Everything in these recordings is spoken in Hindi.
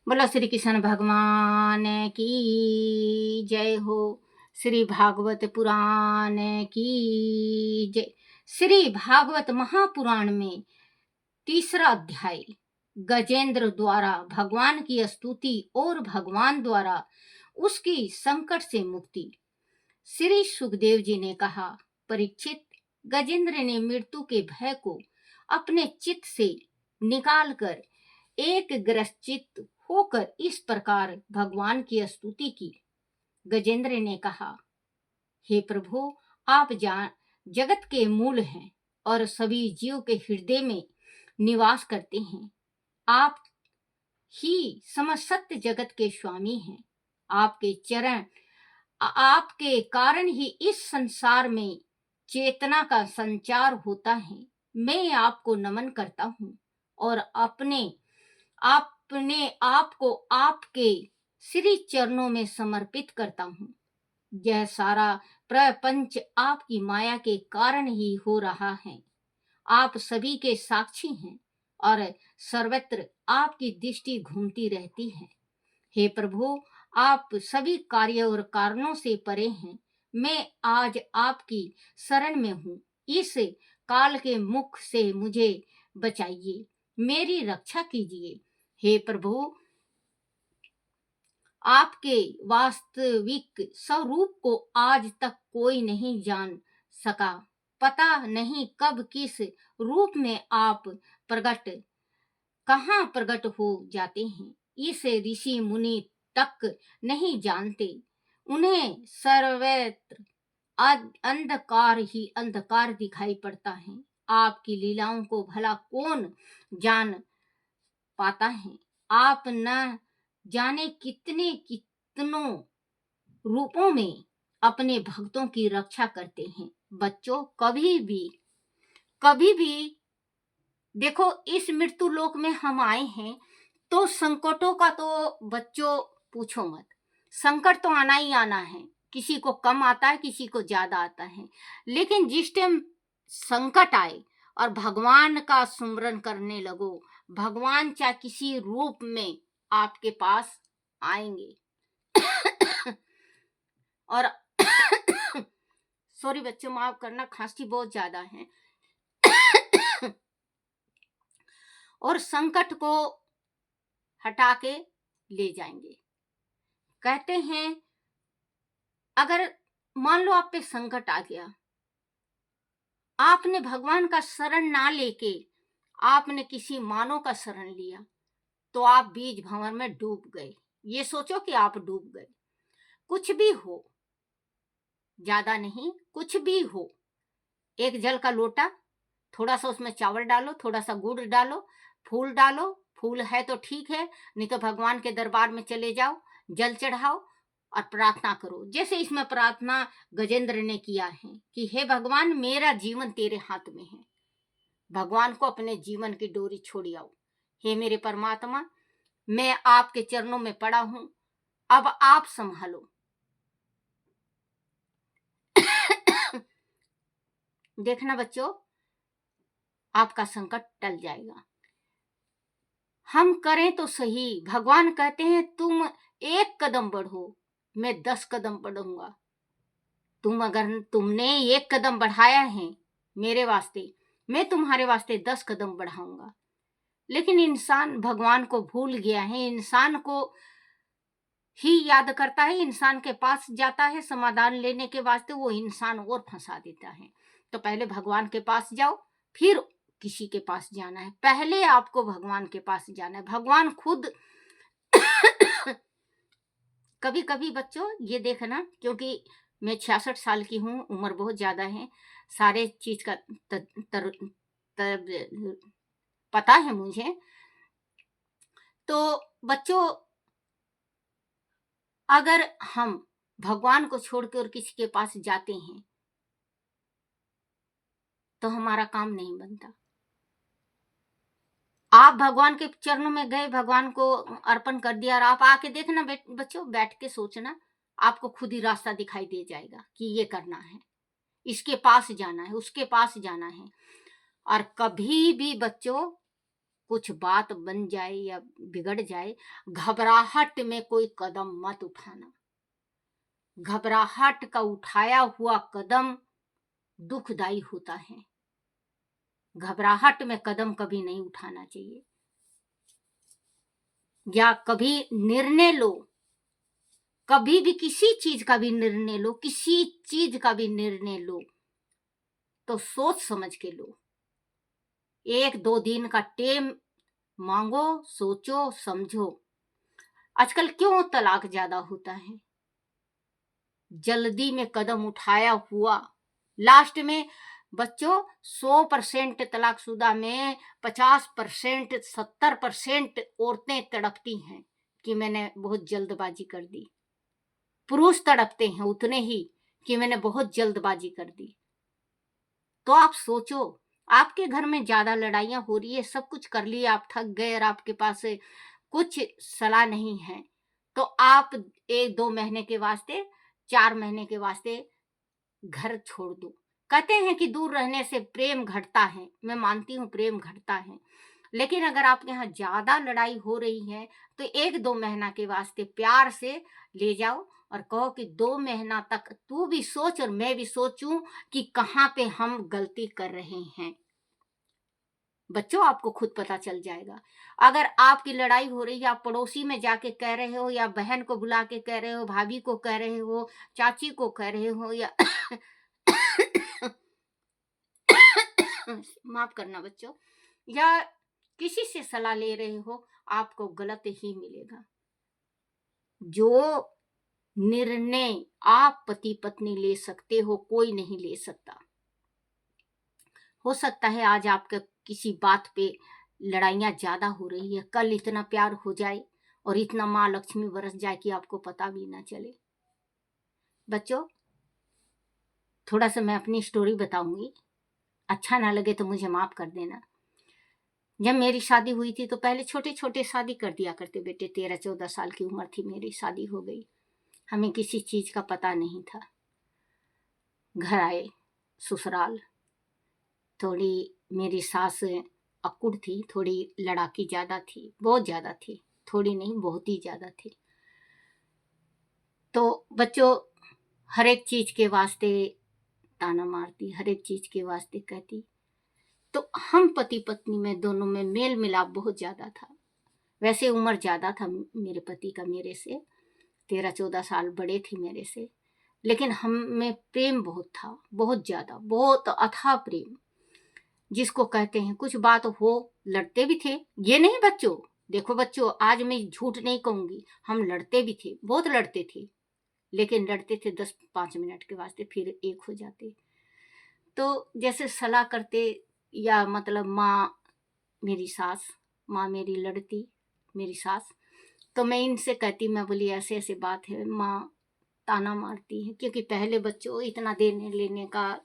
बोलो श्री कृष्ण भगवान की जय हो। श्री भागवत पुराण की जय। श्री भागवत महापुराण में तीसरा अध्याय गजेंद्र द्वारा भगवान की स्तुति और भगवान द्वारा उसकी संकट से मुक्ति। श्री सुखदेव जी ने कहा, परीक्षित, गजेंद्र ने मृत्यु के भय को अपने चित्त से निकालकर एक ग्रसित होकर इस प्रकार भगवान की स्तुति की। गजेंद्र ने कहा, हे प्रभु, आप जगत के मूल हैं और सभी जीव के हृदय में निवास करते हैं। आप ही समस्त जगत के स्वामी हैं। आपके कारण ही इस संसार में चेतना का संचार होता है। मैं आपको नमन करता हूँ और अपने आप को आपके श्री चरणों में समर्पित करता हूँ। यह सारा प्रपंच आपकी माया के कारण ही हो रहा है। आप सभी के साक्षी हैं और सर्वत्र आपकी दृष्टि घूमती रहती है। हे प्रभु, आप सभी कार्य और कारणों से परे हैं। मैं आज आपकी शरण में हूँ। इस काल के मुख से मुझे बचाइए, मेरी रक्षा कीजिए। हे प्रभु, आपके वास्तविक स्वरूप को आज तक कोई नहीं जान सका। पता नहीं कब किस रूप में आप कहाँ प्रकट हो जाते हैं। इस ऋषि मुनि तक नहीं जानते। उन्हें सर्वत्र अंधकार ही अंधकार दिखाई पड़ता है। आपकी लीलाओं को भला कौन जान पाता है। आप न जाने कितनों रूपों में अपने भक्तों की रक्षा करते हैं। बच्चों, कभी भी देखो, इस मृत्यु लोक में हम आए हैं तो संकटों का तो बच्चों पूछो मत। संकट तो आना ही आना है। किसी को कम आता है, किसी को ज्यादा आता है। लेकिन जिस टाइम संकट आए और भगवान का सुमरन करने लगो, भगवान चाहे किसी रूप में आपके पास आएंगे। और सॉरी बच्चों, माफ करना, खांसी बहुत ज्यादा है। और संकट को हटा के ले जाएंगे। कहते हैं, अगर मान लो आप पे संकट आ गया, आपने भगवान का शरण ना लेके आपने किसी मानव का शरण लिया, तो आप बीज भंवर में डूब गए। ये सोचो कि आप डूब गए। कुछ भी हो, ज्यादा नहीं, कुछ भी हो, एक जल का लोटा, थोड़ा सा उसमें चावल डालो, थोड़ा सा गुड़ डालो, फूल डालो। फूल है तो ठीक है, नहीं तो भगवान के दरबार में चले जाओ, जल चढ़ाओ और प्रार्थना करो। जैसे इसमें प्रार्थना गजेंद्र ने किया है कि हे भगवान, मेरा जीवन तेरे हाथ में है। भगवान को अपने जीवन की डोरी छोड़ आओ। हे मेरे परमात्मा, मैं आपके चरणों में पड़ा हूं, अब आप संभालो। देखना बच्चों, आपका संकट टल जाएगा। हम करें तो सही। भगवान कहते हैं, तुम एक कदम बढ़ो, मैं 10 कदम बढ़ूंगा। अगर तुमने एक कदम बढ़ाया है मेरे वास्ते, मैं तुम्हारे वास्ते 10 कदम बढ़ाऊंगा। लेकिन इंसान भगवान को भूल गया है। इंसान को ही याद करता है, इंसान के पास जाता है समाधान लेने के वास्ते, वो इंसान और फंसा देता है। तो पहले भगवान के पास जाओ, फिर किसी के पास जाना है। पहले आपको भगवान के पास जाना है। भगवान खुद कभी कभी बच्चों ये देखना, क्योंकि मैं 66 साल की हूँ, उम्र बहुत ज्यादा है, सारे चीज का पता है मुझे। तो बच्चों, अगर हम भगवान को छोड़कर किसी के पास जाते हैं तो हमारा काम नहीं बनता। आप भगवान के चरणों में गए, भगवान को अर्पण कर दिया और आप आके देखना बच्चों, बैठ के सोचना, आपको खुद ही रास्ता दिखाई दे जाएगा कि ये करना है, इसके पास जाना है, उसके पास जाना है। और कभी भी बच्चों कुछ बात बन जाए या बिगड़ जाए, घबराहट में कोई कदम मत उठाना। घबराहट का उठाया हुआ कदम दुखदाई होता है। घबराहट में कदम कभी नहीं उठाना चाहिए। या कभी निर्णय लो, कभी भी किसी चीज का भी निर्णय लो, किसी चीज का भी निर्णय लो तो सोच समझ के लो। 1-2 दिन का टाइम मांगो, सोचो, समझो। आजकल क्यों तलाक ज्यादा होता है? जल्दी में कदम उठाया हुआ। लास्ट में बच्चों 100% तलाकशुदा में 50%, 70% औरतें तड़पती हैं कि मैंने बहुत जल्दबाजी कर दी। पुरुष तड़पते हैं उतने ही कि मैंने बहुत जल्दबाजी कर दी। तो आप सोचो, आपके घर में ज्यादा लड़ाइयां हो रही है, सब कुछ कर लिया, आप थक गए और आपके पास कुछ सलाह नहीं है, तो आप 1-2 महीने के वास्ते, 4 महीने के वास्ते घर छोड़ दो। कहते हैं कि दूर रहने से प्रेम घटता है, मैं मानती हूँ प्रेम घटता है, लेकिन अगर आपके यहाँ ज्यादा लड़ाई हो रही है तो 1-2 महीना के वास्ते प्यार से ले जाओ और कहो कि 2 महीना तक तू भी सोच और मैं भी सोचूं कि कहाँ पे हम गलती कर रहे हैं। बच्चों आपको खुद पता चल जाएगा। अगर आपकी लड़ाई हो रही है, आप पड़ोसी में जाके कह रहे हो या बहन को बुला के कह रहे हो, भाभी को कह रहे हो, चाची को कह रहे हो या माफ करना बच्चों, या किसी से सलाह ले रहे हो, आपको गलत ही मिलेगा। जो निर्णय आप पति पत्नी ले सकते हो, कोई नहीं ले सकता। हो सकता है आज आपके किसी बात पे लड़ाइयां ज्यादा हो रही है, कल इतना प्यार हो जाए और इतना माँ लक्ष्मी बरस जाए कि आपको पता भी ना चले। बच्चों थोड़ा सा मैं अपनी स्टोरी बताऊंगी, अच्छा ना लगे तो मुझे माफ कर देना। जब मेरी शादी हुई थी तो पहले छोटे छोटे शादी कर दिया करते बेटे। 13-14 साल की उम्र थी, मेरी शादी हो गई। हमें किसी चीज का पता नहीं था। घर आए ससुराल, थोड़ी मेरी सास अक्कुड़ थी, थोड़ी लड़ाकी ज्यादा थी, बहुत ज्यादा थी, थोड़ी नहीं बहुत ही ज्यादा थी। तो बच्चों हर एक चीज के वास्ते ताना मारती, हर एक चीज के वास्ते कहती। तो हम पति पत्नी में दोनों में मेल मिलाप बहुत ज्यादा था। वैसे उम्र ज्यादा था मेरे पति का मेरे से, 13-14 साल बड़े थे मेरे से, लेकिन हम में प्रेम बहुत था, बहुत ज्यादा, बहुत अथाह प्रेम जिसको कहते हैं। कुछ बात हो लड़ते भी थे, ये नहीं बच्चों, देखो बच्चों आज मैं झूठ नहीं कहूंगी, हम लड़ते भी थे, बहुत लड़ते थे, लेकिन लड़ते थे 10-5 मिनट के वास्ते, फिर एक हो जाते। तो जैसे सलाह करते या मतलब मेरी सास माँ मेरी लड़ती, मेरी सास, तो मैं इनसे कहती, मैं बोली ऐसे ऐसे बात है, माँ ताना मारती है, क्योंकि पहले बच्चों इतना देने लेने का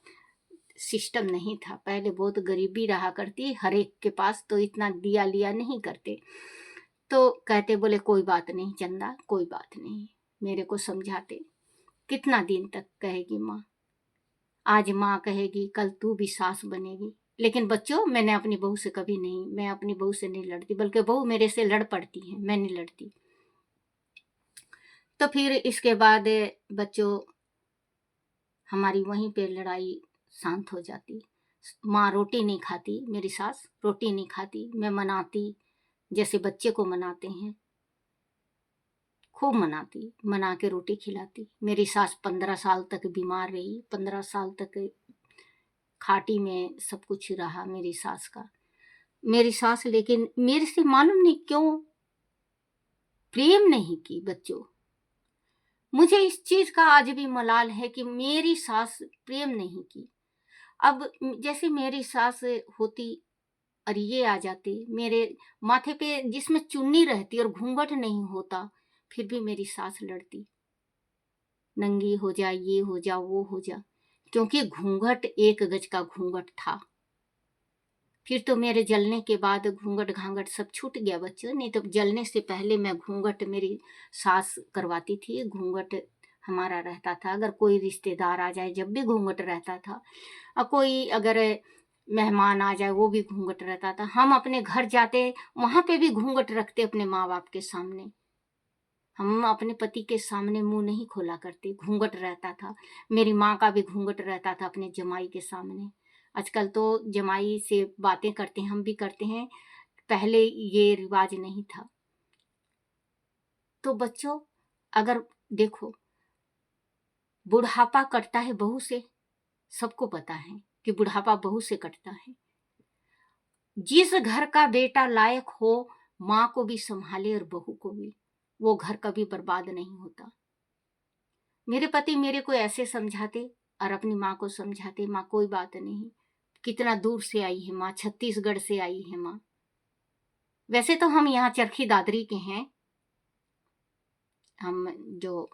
सिस्टम नहीं था, पहले बहुत गरीबी रहा करती हर एक के पास, तो इतना दिया लिया नहीं करते। तो कहते बोले कोई बात नहीं चंदा, कोई बात नहीं, मेरे को समझाते। कितना दिन तक कहेगी माँ, आज माँ कहेगी कल तू भी सास बनेगी। लेकिन बच्चों मैंने अपनी बहू से कभी नहीं, मैं अपनी बहू से नहीं लड़ती, बल्कि बहू मेरे से लड़ पड़ती है, मैं नहीं लड़ती। तो फिर इसके बाद बच्चों हमारी वहीं पे लड़ाई शांत हो जाती। माँ रोटी नहीं खाती, मेरी सास रोटी नहीं खाती, मैं मनाती जैसे बच्चे को मनाते हैं, खूब मनाती, मना के रोटी खिलाती। मेरी सास 15 साल तक बीमार रही, 15 साल तक खाटी में सब कुछ रहा मेरी सास का। मेरी सास लेकिन मेरे से मालूम नहीं क्यों प्रेम नहीं की बच्चों। मुझे इस चीज का आज भी मलाल है कि मेरी सास प्रेम नहीं की। अब जैसे मेरी सास होती और ये आ जाते मेरे माथे पे जिसमें चुन्नी रहती और घूंघट नहीं होता, फिर भी मेरी सास लड़ती, नंगी हो जा, ये हो जा, वो हो जा, क्योंकि घूंघट 1 गज का घूंघट था। फिर तो मेरे जलने के बाद घूंघट घांघट सब छूट गया बच्चों, नहीं तो जलने से पहले मैं घूंघट मेरी सास करवाती थी। घूंघट हमारा रहता था, अगर कोई रिश्तेदार आ जाए जब भी घूंघट रहता था। और कोई अगर मेहमान आ जाए वो भी घूंघट रहता था। हम अपने घर जाते वहां पे भी घूंघट रखते अपने माँ बाप के सामने। हम अपने पति के सामने मुंह नहीं खोला करते, घूंघट रहता था। मेरी माँ का भी घूंघट रहता था अपने जमाई के सामने। आजकल तो जमाई से बातें करते हैं, हम भी करते हैं, पहले ये रिवाज नहीं था। तो बच्चों, अगर देखो, बुढ़ापा कटता है बहू से, सबको पता है कि बुढ़ापा बहू से कटता है। जिस घर का बेटा लायक हो, माँ को भी संभाले और बहू को भी, वो घर कभी बर्बाद नहीं होता। मेरे पति मेरे को ऐसे समझाते और अपनी माँ को समझाते, माँ कोई बात नहीं, कितना दूर से आई है माँ, छत्तीसगढ़ से आई है माँ। वैसे तो हम यहाँ चरखी दादरी के हैं, हम जो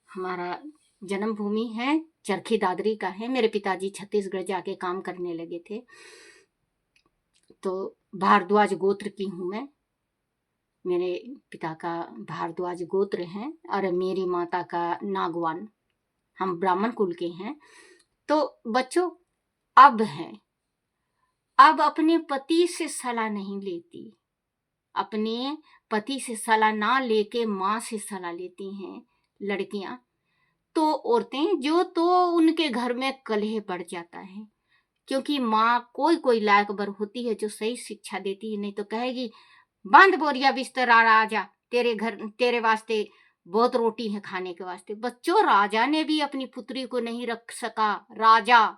हमारा जन्मभूमि है चरखी दादरी का है। मेरे पिताजी छत्तीसगढ़ जाके काम करने लगे थे। तो भारद्वाज गोत्र की हूँ मैं, मेरे पिता का भारद्वाज गोत्र है और मेरी माता का नागवान, हम ब्राह्मण कुल के हैं। तो बच्चों, अब अपने पति से सलाह नहीं लेती, अपने पति से सलाह ना लेके माँ से सलाह लेती हैं लड़कियां। तो औरतें जो, तो उनके घर में कलह बढ़ जाता है, क्योंकि माँ कोई लायक बर होती है जो सही शिक्षा देती है। नहीं तो कहेगी बांध बोरिया बिस्तर आ जा, तेरे घर तेरे वास्ते बहुत रोटी है खाने के वास्ते। बच्चों, राजा ने भी अपनी पुत्री को नहीं रख सका। राजा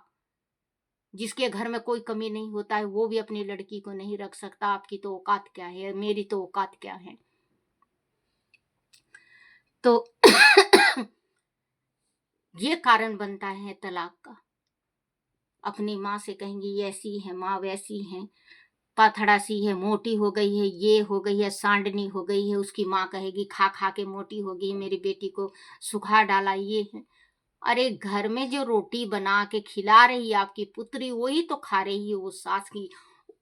जिसके घर में कोई कमी नहीं होता है, वो भी अपनी लड़की को नहीं रख सकता। आपकी तो औकात क्या है, मेरी तो औकात क्या है। तो ये कारण बनता है तलाक का। अपनी माँ से कहेंगी ये ऐसी है माँ, वैसी है, पाथड़ा सी है, मोटी हो गई है, ये हो गई है, सांडनी हो गई है। उसकी माँ कहेगी खा खा के मोटी हो गई, मेरी बेटी को सुखा डाला, ये है। अरे घर में जो रोटी बना के खिला रही है आपकी पुत्री, वही तो खा रही है वो सास की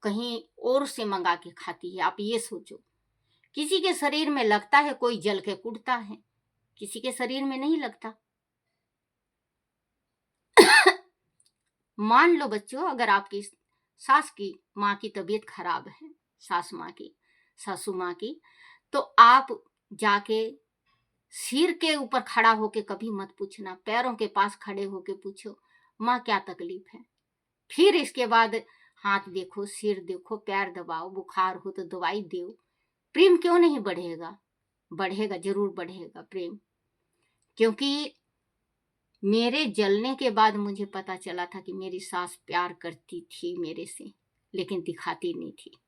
कहीं और से मंगा के खाती है। आप ये सोचो, किसी के शरीर में लगता है, कोई जल के कुटता है, किसी के शरीर में नहीं लगता। मान लो बच्चों, अगर आपकी सास की माँ की तबीयत खराब है, सास माँ की, सासू माँ की, तो आप जाके सिर के ऊपर खड़ा होके कभी मत पूछना, पैरों के पास खड़े होके पूछो माँ क्या तकलीफ है। फिर इसके बाद हाथ देखो, सिर देखो, पैर दबाओ, बुखार हो तो दवाई दो। प्रेम क्यों नहीं बढ़ेगा? बढ़ेगा, जरूर बढ़ेगा प्रेम। क्योंकि मेरे जलने के बाद मुझे पता चला था कि मेरी सास प्यार करती थी मेरे से, लेकिन दिखाती नहीं थी।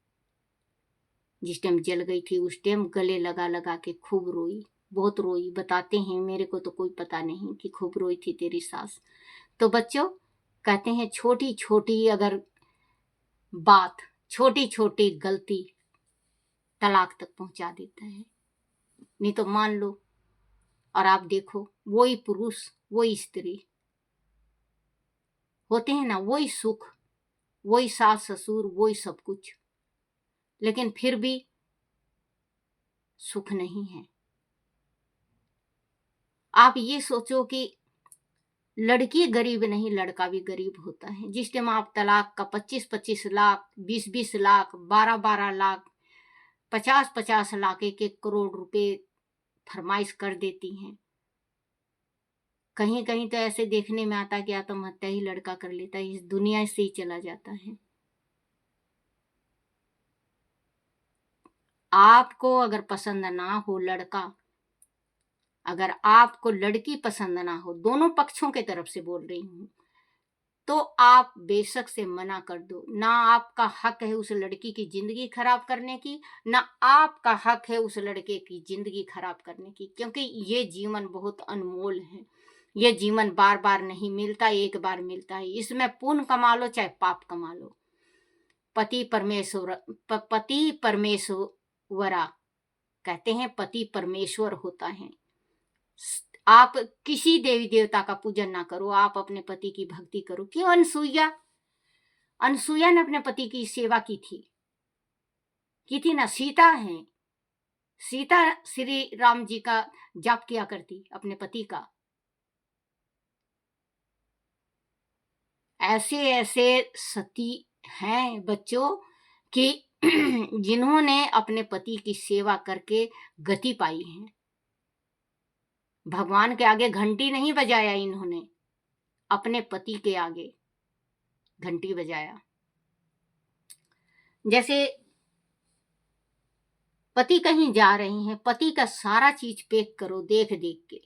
जिस टाइम जल गई थी उस टाइम गले लगा लगा के खूब रोई, बहुत रोई। बताते हैं, मेरे को तो कोई पता नहीं कि खूब रोई थी तेरी सास। तो बच्चों, कहते हैं छोटी छोटी अगर बात, छोटी छोटी गलती तलाक तक पहुंचा देता है। नहीं तो मान लो, और आप देखो, वही पुरुष वही स्त्री होते हैं ना, वही सुख, वही सास ससुर, वही सब कुछ, लेकिन फिर भी सुख नहीं है। आप ये सोचो कि लड़की गरीब नहीं, लड़का भी गरीब होता है। जिस टाइम आप तलाक का 25-25 लाख, 20-20 लाख, 12-12 लाख, 50-50 लाख, 1-1 करोड़ रुपए फरमाइश कर देती हैं। कहीं कहीं तो ऐसे देखने में आता है कि आत्महत्या ही लड़का कर लेता है, इस दुनिया से ही चला जाता है। आपको अगर पसंद ना हो लड़का, अगर आपको लड़की पसंद ना हो, दोनों पक्षों के तरफ से बोल रही हूं, तो आप बेशक से मना कर दो। ना आपका हक है उस लड़की की जिंदगी खराब करने की, ना आपका हक है उस लड़के की जिंदगी खराब करने की, क्योंकि ये जीवन बहुत अनमोल है। ये जीवन बार बार नहीं मिलता, एक बार मिलता है। इसमें पुण्य कमा लो चाहे पाप कमा लो। पति परमेश्वरा कहते हैं, पति परमेश्वर होता है। आप किसी देवी देवता का पूजन ना करो, आप अपने पति की भक्ति करो। क्यों? अनसुईया ने अपने पति की सेवा की थी ना। सीता है, सीता श्री राम जी का जाप किया करती अपने पति का। ऐसे ऐसे सती हैं बच्चों कि जिन्होंने अपने पति की सेवा करके गति पाई है। भगवान के आगे घंटी नहीं बजाया इन्होंने, अपने पति के आगे घंटी बजाया। जैसे पति कहीं जा रहे हैं, पति का सारा चीज पैक करो, देख देख के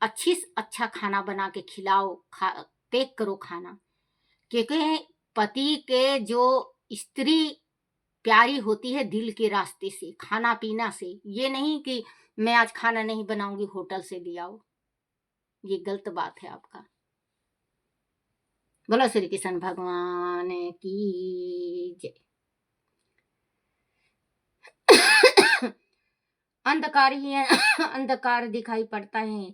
अच्छा खाना बना के खिलाओ, पैक करो खाना, क्योंकि पति के जो स्त्री प्यारी होती है दिल के रास्ते से, खाना पीना से। ये नहीं कि मैं आज खाना नहीं बनाऊंगी, होटल से ले आओ, ये गलत बात है आपका। बोलो श्री कृष्ण भगवान की जय। अंधकार ही है, अंधकार दिखाई पड़ता है,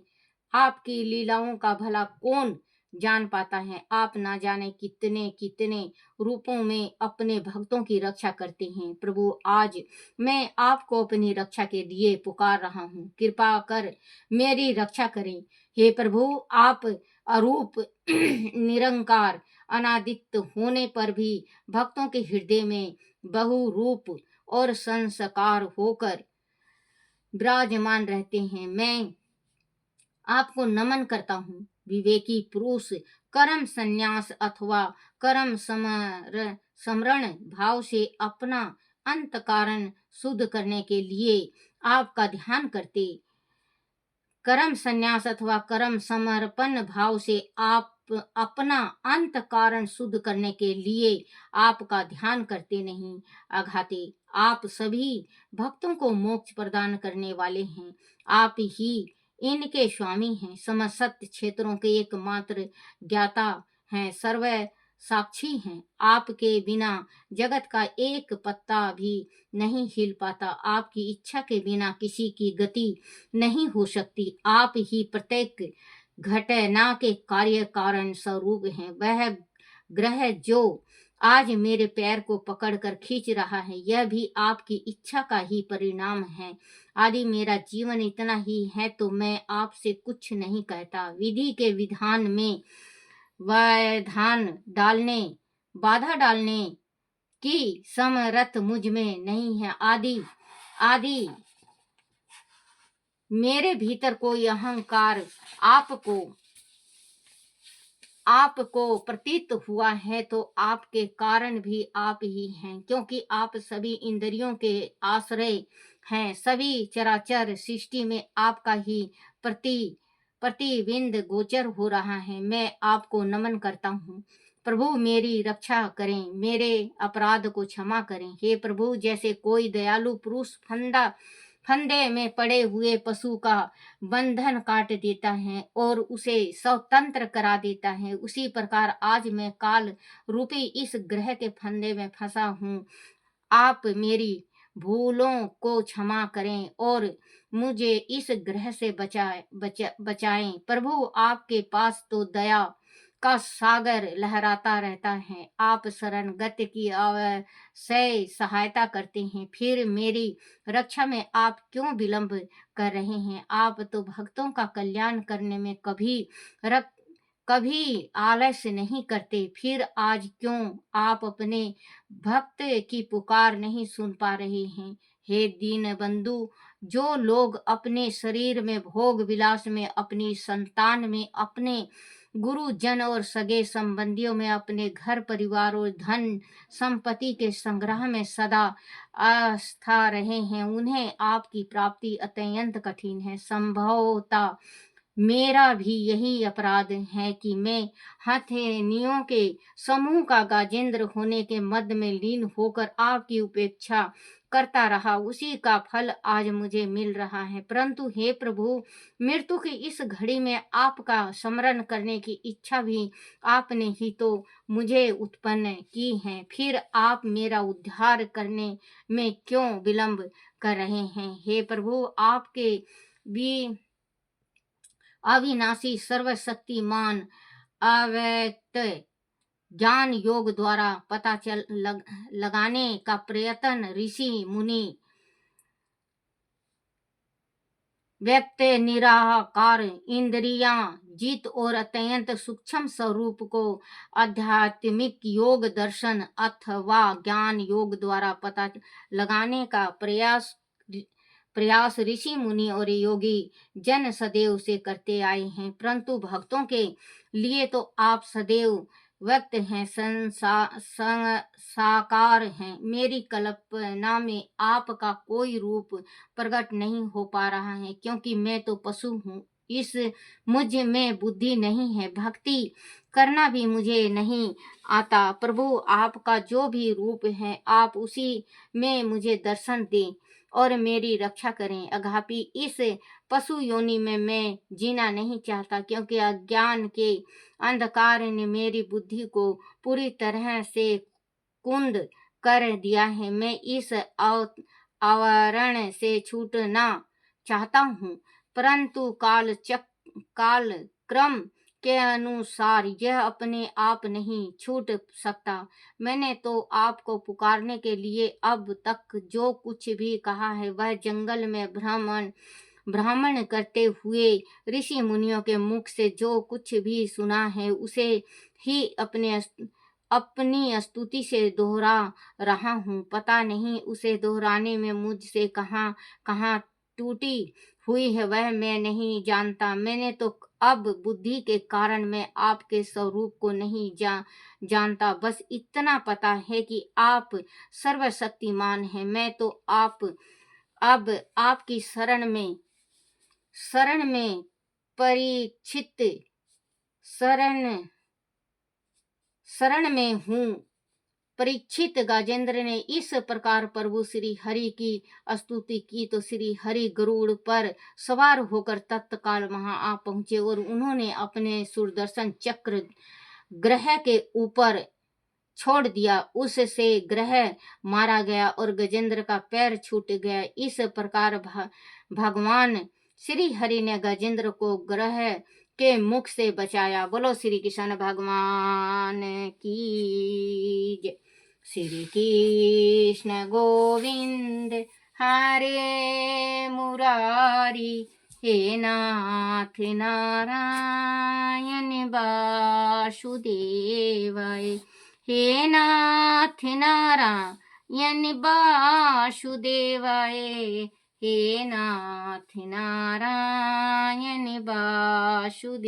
आपकी लीलाओं का भला कौन जान पाता है। आप ना जाने कितने कितने रूपों में अपने भक्तों की रक्षा करते हैं। प्रभु आज मैं आपको अपनी रक्षा के लिए पुकार रहा हूँ, कृपा कर मेरी रक्षा करें। हे प्रभु, आप अरूप निरंकार अनादित्य होने पर भी भक्तों के हृदय में बहुरूप और संस्कार होकर विराजमान रहते हैं। मैं आपको नमन करता हूँ। विवेकी पुरुष कर्म संन्यास अथवा कर्म समरण भाव से अपना अंतःकरण शुद्ध करने के लिए आपका ध्यान करते, कर्म संन्यास अथवा कर्म समर्पण भाव से आप अपना अंतःकरण शुद्ध करने के लिए आपका ध्यान करते नहीं अघाते। आप सभी भक्तों को मोक्ष प्रदान करने वाले हैं। आप ही इनके स्वामी हैं, समस्त क्षेत्रों के एकमात्र ज्ञाता हैं, सर्व साक्षी हैं। आपके बिना जगत का एक पत्ता भी नहीं हिल पाता। आपकी इच्छा के बिना किसी की गति नहीं हो सकती। आप ही प्रत्येक घटना के कार्य कारण स्वरूप हैं। वह ग्रह जो आज मेरे पैर को पकड़कर खींच रहा है, यह भी आपकी इच्छा का ही परिणाम है। आदि मेरा जीवन इतना ही है तो मैं आपसे कुछ नहीं कहता। विधि के विधान में व्यवधान डालने, बाधा डालने की समर्थ मुझ में नहीं है। आदि मेरे भीतर कोई अहंकार आपको प्रतीत हुआ है तो आपके कारण भी आप ही हैं, क्योंकि आप सभी इंद्रियों के आश्रय हैं। सभी चराचर सृष्टि में आपका ही प्रतिबिंब गोचर हो रहा है। मैं आपको नमन करता हूँ। प्रभु मेरी रक्षा करें, मेरे अपराध को क्षमा करें। हे प्रभु, जैसे कोई दयालु पुरुष फंदे में पड़े हुए पशु का बंधन काट देता है और उसे स्वतंत्र करा देता है, उसी प्रकार आज मैं काल रूपी इस ग्रह के फंदे में फंसा हूँ। आप मेरी भूलों को क्षमा करें और मुझे इस ग्रह से बचाएं। प्रभु, आपके पास तो दया का सागर लहराता रहता है। आप शरणगत की अवश्य सहायता करते हैं, फिर मेरी रक्षा में आप क्यों विलंब कर रहे हैं। आप तो भक्तों का कल्याण करने में कभी आलस्य नहीं करते, फिर आज क्यों आप अपने भक्त की पुकार नहीं सुन पा रहे हैं। हे दीन बंधु, जो लोग अपने शरीर में भोग विलास में, अपनी संतान में, अपने गुरुजन और सगे संबंधियों में, अपने घर परिवार और धन संपत्ति के संग्रह में सदा आस्था रहे हैं, उन्हें आपकी प्राप्ति अत्यंत कठिन है। संभवतः मेरा भी यही अपराध है कि मैं हथेनियों के समूह का गाजेंद्र होने के मद में लीन होकर आपकी उपेक्षा करता रहा, उसी का फल आज मुझे मिल रहा है। परंतु हे प्रभु, मृत्यु की इस घड़ी में आपका स्मरण करने की इच्छा भी आपने ही तो मुझे उत्पन्न की है, फिर आप मेरा उद्धार करने में क्यों विलंब कर रहे हैं। हे प्रभु, आपके भी अविनाशी सर्वशक्तिमान अव्यक्त ज्ञान योग द्वारा पता लगाने का प्रयत्न ऋषि मुनि व्यक्त निराकार इंद्रियां जीत और अत्यंत सूक्ष्म स्वरूप को आध्यात्मिक योग दर्शन अथवा ज्ञान योग द्वारा पता लगाने का प्रयास ऋषि मुनि और योगी जन सदैव से करते आए हैं, परंतु भक्तों के लिए तो आप सदैव व्यक्त हैं, साकार हैं। मेरी कल्पना में आपका कोई रूप प्रकट नहीं हो पा रहा है, क्योंकि मैं तो पशु हूँ। इस मुझ में बुद्धि नहीं है, भक्ति करना भी मुझे नहीं आता। प्रभु, आपका जो भी रूप है, आप उसी में मुझे दर्शन दें और मेरी रक्षा करें। अगापि इस पशु योनि में मैं जीना नहीं चाहता, क्योंकि अज्ञान के अंधकार ने मेरी बुद्धि को पूरी तरह से कुंद कर दिया है। मैं इस आवरण से छूटना चाहता हूँ, परंतु काल क्रम के अनुसार यह अपने आप नहीं छूट सकता। मैंने तो आपको पुकारने के लिए अब तक जो कुछ भी कहा है, वह जंगल में भ्रमण करते हुए ऋषि मुनियों के मुख से जो कुछ भी सुना है, उसे ही अपनी स्तुति से दोहरा रहा हूँ। पता नहीं उसे दोहराने में मुझसे कहाँ कहाँ टूटी हुई है, वह मैं नहीं जानता। मैंने तो अब बुद्धि के कारण मैं आपके स्वरूप को नहीं जानता। बस इतना पता है कि आप सर्वशक्तिमान हैं। मैं तो अब आपकी शरण में परीक्षित शरण में हूँ। परीक्षित गजेंद्र ने इस प्रकार प्रभु श्री हरि की स्तुति की तो श्री हरि गरुड़ पर सवार होकर तत्काल वहां आ पहुंचे और उन्होंने अपने सुदर्शन चक्र ग्रह के ऊपर छोड़ दिया। उससे ग्रह मारा गया और गजेंद्र का पैर छूट गया। इस प्रकार भगवान श्री हरि ने गजेंद्र को ग्रह के मुख से बचाया। बोलो श्री कृष्ण भगवान की जय। श्री कृष्ण गोविंद हरे मुरारी, हे नाथ नारायण वासुदेवाय, हे नाथ नारायण वासुदेवाय, हे नाथ नारायण वासुदेवाय।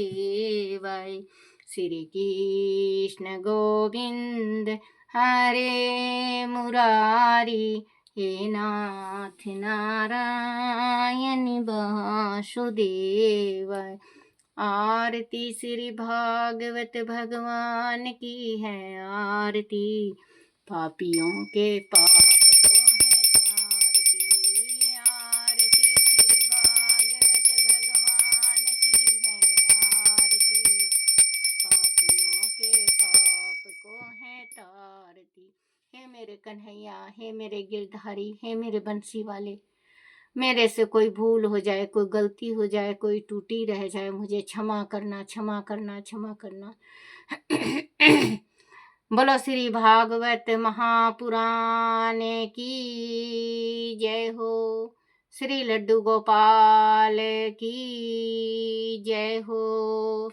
श्री कृष्ण गोविंद हरे मुरारी, हे नाथ नारायण वासुदेवाय। आरती श्री भागवत भगवान की है, आरती पापियों के पाप को है तारती। आरती श्री भागवत भगवान की है, आरती पापियों के पाप को है तारती। हे मेरे कन्हैया, हे मेरे गिरधारी, हे मेरे बंसी वाले, मेरे से कोई भूल हो जाए, कोई गलती हो जाए, कोई टूटी रह जाए, मुझे क्षमा करना, क्षमा करना, क्षमा करना। बोलो श्री भागवत महापुराण की जय हो। श्री लड्डू गोपाल की जय हो।